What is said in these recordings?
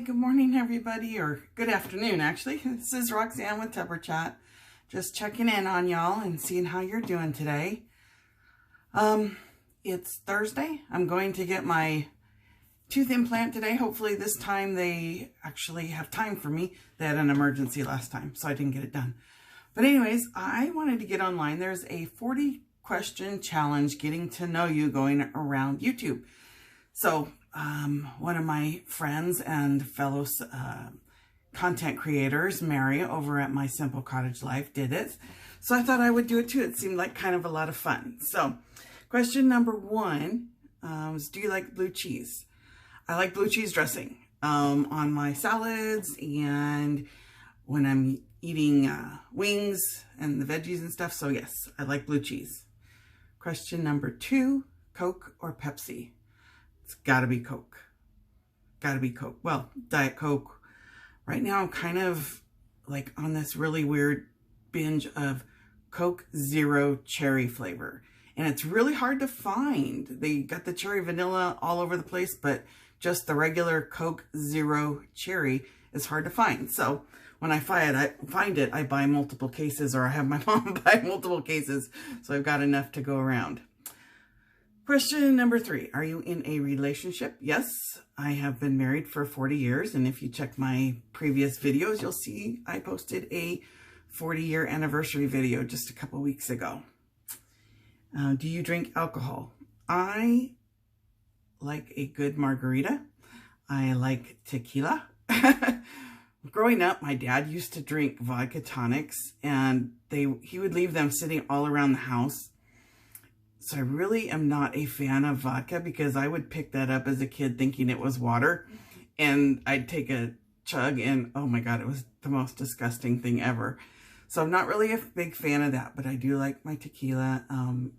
Good morning, everybody, or good afternoon, actually. This is Roxanne with Tepper Chat. Just checking in on y'all and seeing how you're doing today. It's Thursday. I'm going to get my tooth implant today. Hopefully this time they actually have time for me. They had an emergency last time, so I didn't get it done. But anyways, I wanted to get online. There's a 40-question challenge getting to know you going around YouTube. So one of my friends and fellow content creators, Mary, over at My Simple Cottage Life, did it. So I thought I would do it too. It seemed like kind of a lot of fun. So question number one is, do you like blue cheese? I like blue cheese dressing on my salads and when I'm eating wings and the veggies and stuff. So yes, I like blue cheese. Question number two, Coke or Pepsi? It's gotta be Coke. Gotta be Coke. Well, Diet Coke. Right now I'm kind of like on this really weird binge of Coke Zero cherry flavor. And it's really hard to find. They got the cherry vanilla all over the place, but just the regular Coke Zero cherry is hard to find. So when I find it, I buy multiple cases, or I have my mom buy multiple cases. So I've got enough to go around. Question number three, are you in a relationship? Yes, I have been married for 40 years. And if you check my previous videos, you'll see I posted a 40-year anniversary video just a couple weeks ago. Do you drink alcohol? I like a good margarita. I like tequila. Growing up, my dad used to drink vodka tonics, and he would leave them sitting all around the house. So I really am not a fan of vodka because I would pick that up as a kid thinking it was water, and I'd take a chug and oh my God, it was the most disgusting thing ever. So I'm not really a big fan of that, but I do like my tequila.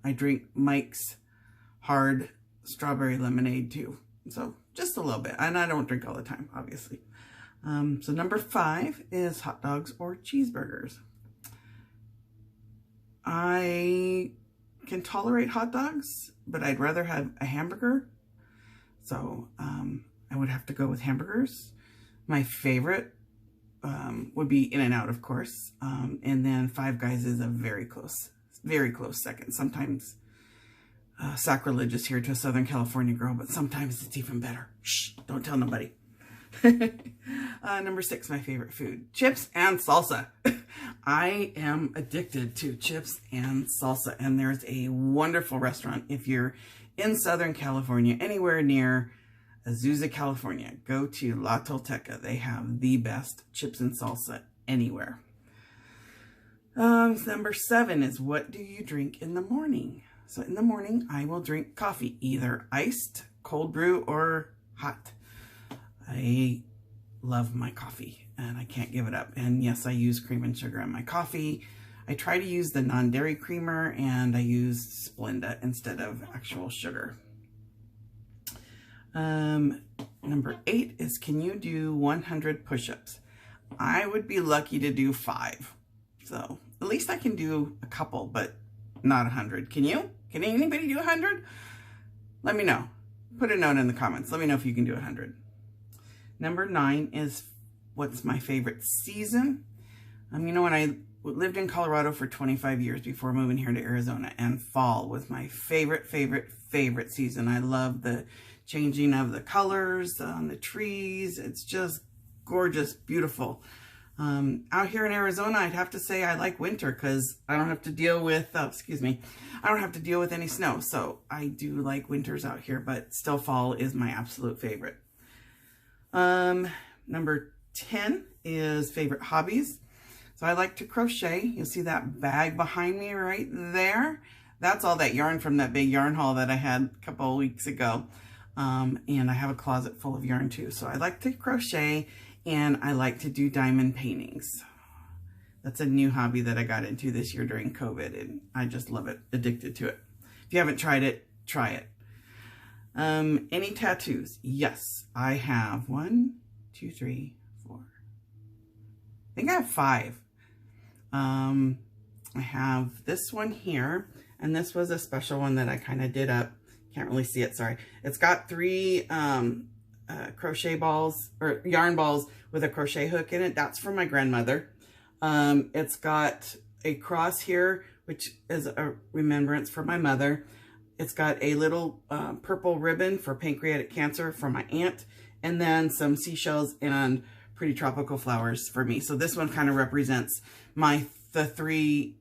I drink Mike's hard strawberry lemonade too. So just a little bit, and I don't drink all the time, obviously. So number five is hot dogs or cheeseburgers. I can tolerate hot dogs, but I'd rather have a hamburger. So I would have to go with hamburgers. My favorite would be In-N-Out, of course. And then Five Guys is a very close second. Sometimes sacrilegious here to a Southern California girl, but sometimes it's even better. Shh, don't tell nobody. Number six, my favorite food, chips and salsa. I am addicted to chips and salsa, and there's a wonderful restaurant. If you're in Southern California, anywhere near Azusa, California, go to La Tolteca. They have the best chips and salsa anywhere. Number seven is, what do you drink in the morning? So in the morning, I will drink coffee, either iced, cold brew, or hot. I love my coffee and I can't give it up. And yes, I use cream and sugar in my coffee. I try to use the non-dairy creamer, and I use Splenda instead of actual sugar. Number eight is, can you do 100 push-ups? I would be lucky to do 5. So at least I can do a couple, but not 100. Can you? Can anybody do 100? Let me know. Put a note in the comments. Let me know if you can do 100. Number 9 is, what's my favorite season? You know, when I lived in Colorado for 25 years before moving here to Arizona, and fall was my favorite season. I love the changing of the colors on the trees. It's just gorgeous, beautiful. Out here in Arizona, I'd have to say I like winter because I don't have to deal with, I don't have to deal with any snow. So I do like winters out here, but still fall is my absolute favorite. Number 10 is favorite hobbies. So I like to crochet. You'll see that bag behind me right there. That's all that yarn from that big yarn haul that I had a couple of weeks ago. And I have a closet full of yarn too. So I like to crochet, and I like to do diamond paintings. That's a new hobby that I got into this year during COVID, and I just love it. Addicted to it. If you haven't tried it, try it. Any tattoos? Yes, I have 1, 2, 3, 4. I think I have 5. I have this one here, and this was a special one that I kind of did up. Can't really see it, sorry. It's got 3 crochet balls or yarn balls with a crochet hook in it. That's from my grandmother. It's got a cross here, which is a remembrance for my mother. It's got a little purple ribbon for pancreatic cancer for my aunt, and then some seashells and pretty tropical flowers for me. So this one kind of represents the three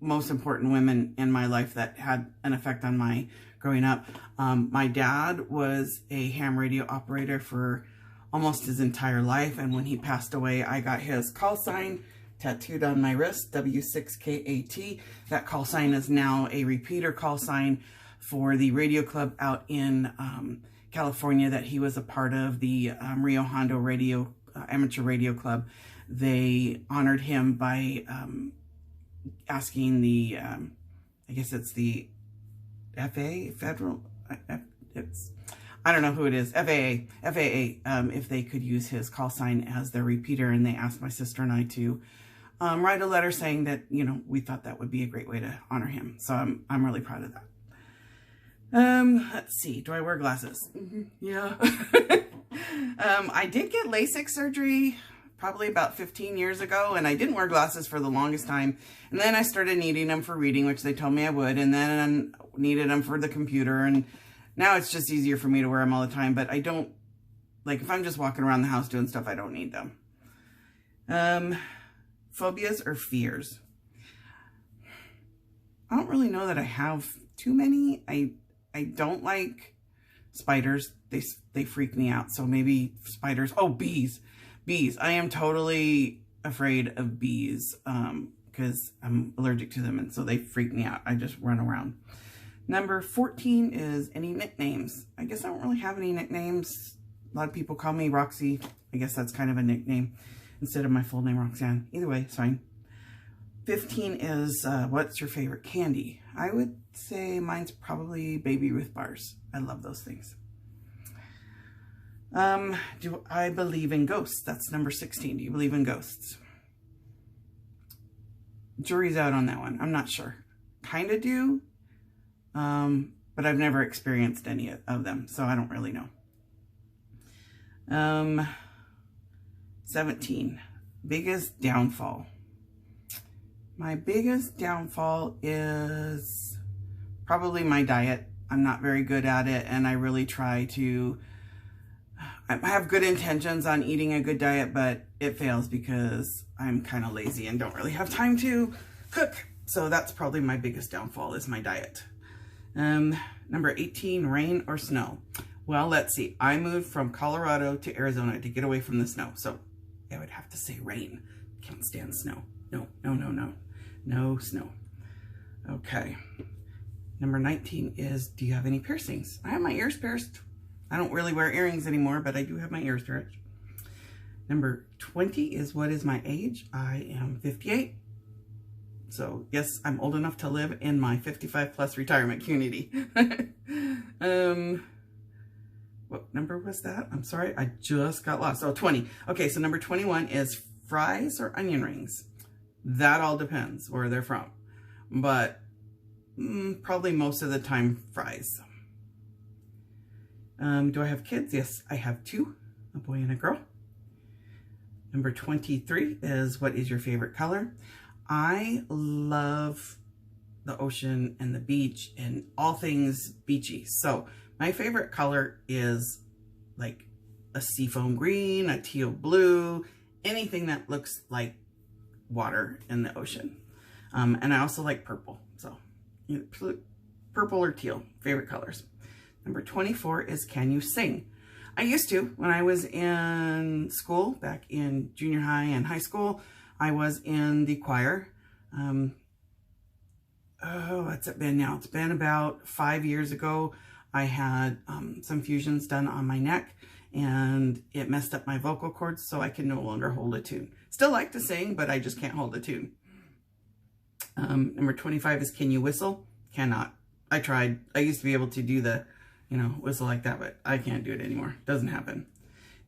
most important women in my life that had an effect on my growing up. My dad was a ham radio operator for almost his entire life, and when he passed away, I got his call sign tattooed on my wrist, W6KAT. That call sign is now a repeater call sign for the radio club out in California that he was a part of, the Rio Hondo Radio Amateur Radio Club. They honored him by asking the, I guess it's the FAA, federal, I don't know who it is, FAA, if they could use his call sign as their repeater, and they asked my sister and I to write a letter saying that, you know, we thought that would be a great way to honor him. So I'm really proud of that. Let's see, do I wear glasses? Yeah. I did get LASIK surgery probably about 15 years ago, and I didn't wear glasses for the longest time. And then I started needing them for reading, which they told me I would, and then I needed them for the computer, and now it's just easier for me to wear them all the time. But I don't, like, if I'm just walking around the house doing stuff, I don't need them. Phobias or fears? I don't really know that I have too many. I don't like spiders. They freak me out. So maybe spiders. Oh, bees. Bees. I am totally afraid of bees because I'm allergic to them, and so they freak me out. I just run around. Number 14 is any nicknames. I guess I don't really have any nicknames. A lot of people call me Roxy. I guess that's kind of a nickname instead of my full name, Roxanne. Either way, it's fine. 15 is what's your favorite candy? I would say mine's probably Baby Ruth bars. I love those things. Do I believe in ghosts? That's number 16. Do you believe in ghosts? Jury's out on that one. I'm not sure. Kind of do. But I've never experienced any of them, so I don't really know. 17. Biggest downfall. My biggest downfall is probably my diet. I'm not very good at it, and I really try to... I have good intentions on eating a good diet, but it fails because I'm kind of lazy and don't really have time to cook. So that's probably my biggest downfall, is my diet. Number 18, rain or snow? Well, let's see. I moved from Colorado to Arizona to get away from the snow. So I would have to say rain. Can't stand snow. No, no, no, no. No snow. Okay. Number 19 is, do you have any piercings? I have my ears pierced. I don't really wear earrings anymore, but I do have my ears pierced. Number 20 is, what is my age? I am 58. So yes, I'm old enough to live in my 55 plus retirement community. What number was that? I'm sorry, I just got lost. Oh, 20. Okay, so number 21 is fries or onion rings. That all depends where they're from, but probably most of the time fries. Do I have kids? Yes, I have 2, a boy and a girl. Number 23 is, what is your favorite color? I love the ocean and the beach and all things beachy. So my favorite color is like a seafoam green, a teal blue, anything that looks like water in the ocean. And I also like purple. So purple or teal, favorite colors. Number 24 is, can you sing? I used to. When I was in school, back in junior high and high school, I was in the choir. What's it been now? It's been about 5 years ago. I had some fusions done on my neck, and it messed up my vocal cords, so I can no longer hold a tune. Still like to sing, but I just can't hold a tune. Number 25 is, can you whistle? Cannot. I tried. I used to be able to do the, you know, whistle like that, but I can't do it anymore. Doesn't happen.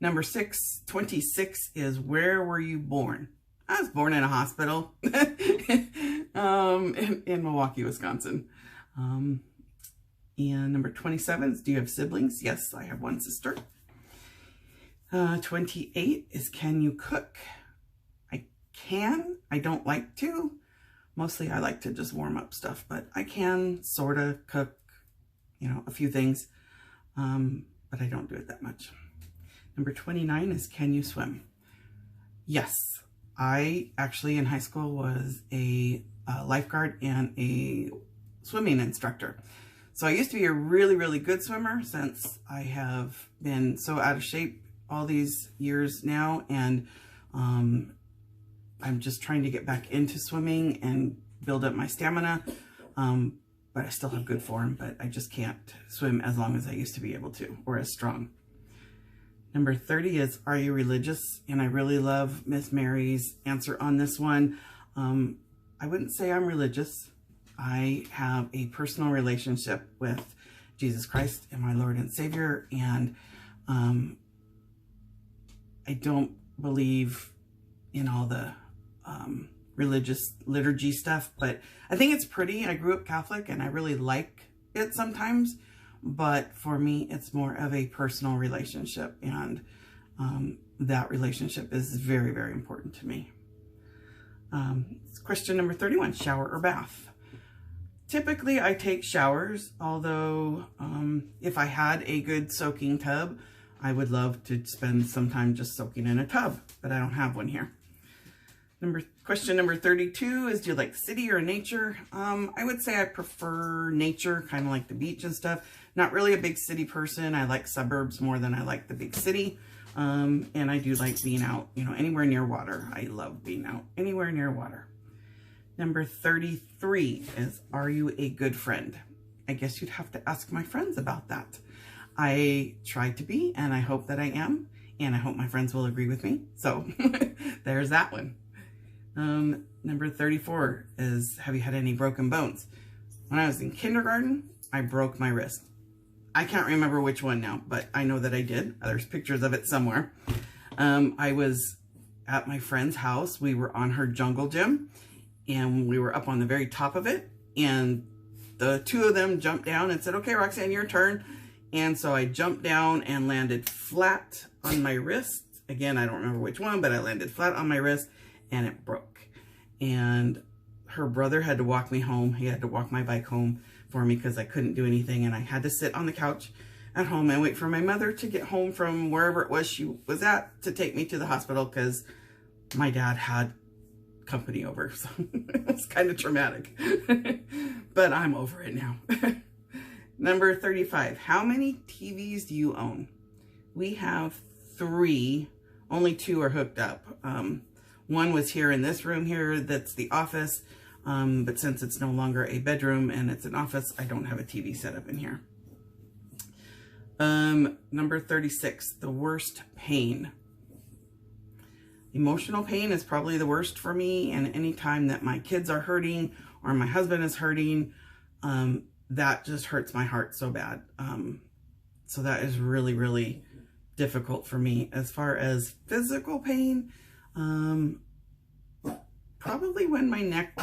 Number 26 is, where were you born? I was born in a hospital in Milwaukee, Wisconsin. And number 27 is, do you have siblings? Yes, I have one sister. 28 is, can you cook? I can. I don't like to. Mostly I like to just warm up stuff, but I can sort of cook, you know, a few things, but I don't do it that much. Number 29 is, can you swim? Yes. I actually in high school was a lifeguard and a swimming instructor. So I used to be a really, really good swimmer since I have been so out of shape all these years now. And I'm just trying to get back into swimming and build up my stamina. But I still have good form, but I just can't swim as long as I used to be able to, or as strong. Number 30 is, are you religious? And I really love Miss Mary's answer on this one. I wouldn't say I'm religious. I have a personal relationship with Jesus Christ and my Lord and Savior, and I don't believe in all the religious liturgy stuff, but I think it's pretty. I grew up Catholic and I really like it sometimes, but for me, it's more of a personal relationship, and that relationship is very, very important to me. Question number 31, shower or bath? Typically, I take showers, although if I had a good soaking tub, I would love to spend some time just soaking in a tub, but I don't have one here. Question number 32 is, do you like city or nature? I would say I prefer nature, kind of like the beach and stuff. Not really a big city person. I like suburbs more than I like the big city. And I do like being out, you know, anywhere near water. I love being out anywhere near water. Number 33 is, are you a good friend? I guess you'd have to ask my friends about that. I try to be, and I hope that I am, and I hope my friends will agree with me. So there's that one. Number 34 is, have you had any broken bones? When I was in kindergarten, I broke my wrist. I can't remember which one now, but I know that I did. There's pictures of it somewhere. I was at my friend's house. We were on her jungle gym, and we were up on the very top of it, and the two of them jumped down and said, okay, Roxanne, your turn. And so I jumped down and landed flat on my wrist. Again, I don't remember which one, but I landed flat on my wrist and it broke. And her brother had to walk me home. He had to walk my bike home for me because I couldn't do anything. And I had to sit on the couch at home and wait for my mother to get home from wherever it was she was at to take me to the hospital, because my dad had company over. So it was kind of traumatic, but I'm over it now. Number 35, how many TVs do you own? We have 3, only 2 are hooked up. One was here in this room here, that's the office, but since it's no longer a bedroom and it's an office, I don't have a TV set up in here. Number 36, the worst pain. Emotional pain is probably the worst for me, and any time that my kids are hurting or my husband is hurting, that just hurts my heart so bad. So that is really, really difficult for me. As far as physical pain, probably when my neck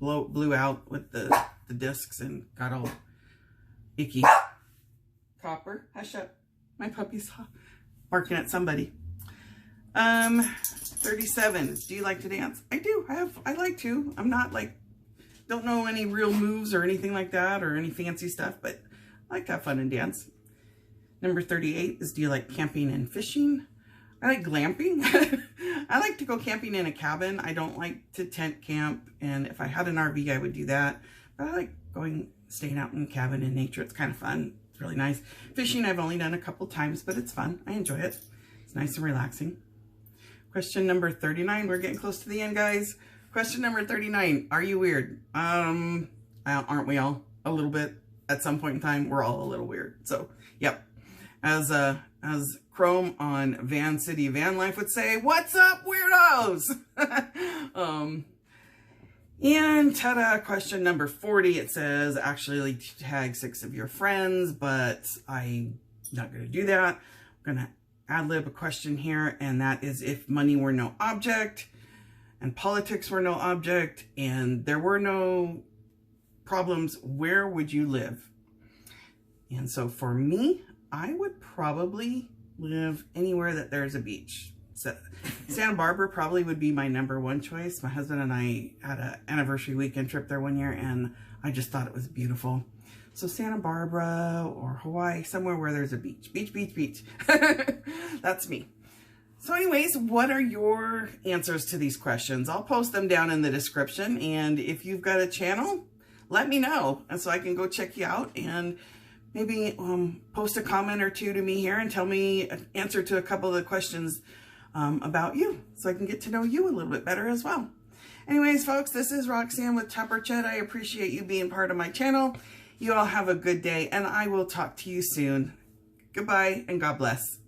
blew out with the discs and got all icky. Copper, hush up. My puppy's barking at somebody. 37, do you like to dance? I do. I like to. I'm not like, don't know any real moves or anything like that or any fancy stuff, but I like to have fun and dance. Number 38 is, do you like camping and fishing? I like glamping. I like to go camping in a cabin. I don't like to tent camp, and if I had an RV, I would do that. But I like staying out in a cabin in nature. It's kind of fun. It's really nice. Fishing, I've only done a couple times, but it's fun. I enjoy it. It's nice and relaxing. Question number 39. We're getting close to the end, guys. Question number 39. Are you weird? Aren't we all a little bit? At some point in time, we're all a little weird. So, yep. As Chrome on Van City Van Life would say, what's up, weirdos? And ta-da, question number 40. It says, actually tag 6 of your friends, but I'm not going to do that. I'm going to ad-lib a question here, and that is, if money were no object and politics were no object and there were no problems, where would you live? And so for me, I would probably live anywhere that there's a beach. So Santa Barbara probably would be my #1 choice. My husband and I had an anniversary weekend trip there one year, and I just thought it was beautiful. So Santa Barbara or Hawaii, somewhere where there's a beach. Beach, beach, beach. That's me. So anyways, what are your answers to these questions? I'll post them down in the description, and if you've got a channel, let me know, and so I can go check you out and maybe post a comment or two to me here and tell me an answer to a couple of the questions about you, so I can get to know you a little bit better as well. Anyways, folks, this is Roxanne with Tupper Chat. I appreciate you being part of my channel. You all have a good day, and I will talk to you soon. Goodbye, and God bless.